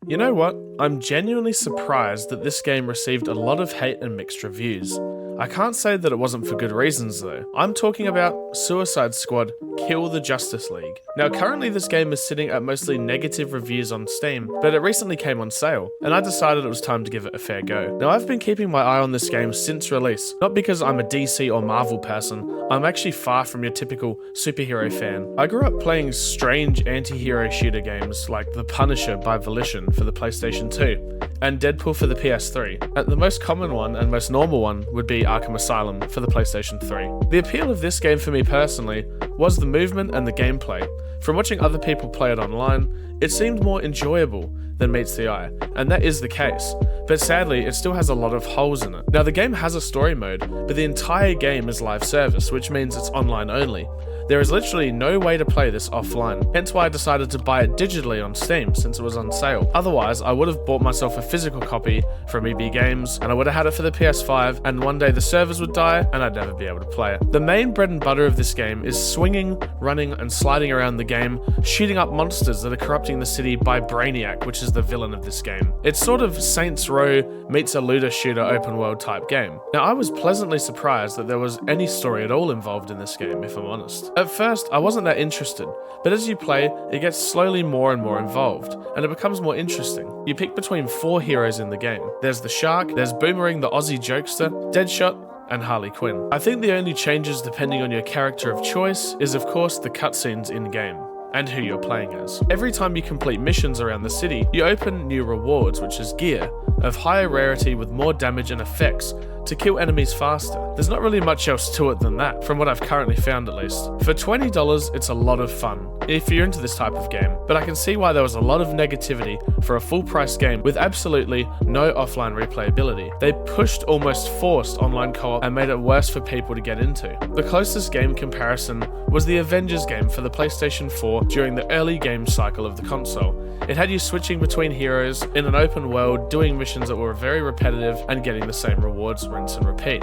You know what? I'm genuinely surprised that this game received a lot of hate and mixed reviews. I can't say that it wasn't for good reasons though. I'm talking about Suicide Squad Kill the Justice League. Now currently this game is sitting at mostly negative reviews on Steam, but it recently came on sale, and I decided it was time to give it a fair go. Now I've been keeping my eye on this game since release, not because I'm a DC or Marvel person. I'm actually far from your typical superhero fan. I grew up playing strange anti-hero shooter games like The Punisher by Volition for the PlayStation 2, and Deadpool for the PS3. And the most common one and most normal one would be Arkham Asylum for the PlayStation 3. The appeal of this game for me personally was the movement and the gameplay. From watching other people play it online, it seemed more enjoyable than meets the eye, and that is the case. But sadly, it still has a lot of holes in it. Now the game has a story mode, but the entire game is live service, which means it's online only. There is literally no way to play this offline, hence why I decided to buy it digitally on Steam since it was on sale. Otherwise, I would have bought myself a physical copy from EB Games, and I would have had it for the PS5, and one day the servers would die, and I'd never be able to play it. The main bread and butter of this game is swinging, running, and sliding around the game, shooting up monsters that are corrupting the city by Brainiac, which is the villain of this game. It's sort of Saints Row meets a looter shooter open world type game. Now I was pleasantly surprised that there was any story at all involved in this game, if I'm honest. At first, I wasn't that interested, but as you play, it gets slowly more and more involved, and it becomes more interesting. You pick between 4 heroes in the game. There's the Shark, there's Boomerang the Aussie jokester, Deadshot, and Harley Quinn. I think the only changes depending on your character of choice is of course the cutscenes in-game, and who you're playing as. Every time you complete missions around the city, you open new rewards, which is gear, of higher rarity with more damage and effects to kill enemies faster. There's not really much else to it than that, from what I've currently found at least. For $20, it's a lot of fun, if you're into this type of game, but I can see why there was a lot of negativity for a full price game with absolutely no offline replayability. They pushed, almost forced, online co-op and made it worse for people to get into. The closest game comparison was the Avengers game for the PlayStation 4 during the early game cycle of the console. It had you switching between heroes in an open world, doing missions that were very repetitive and getting the same rewards rinse and repeat.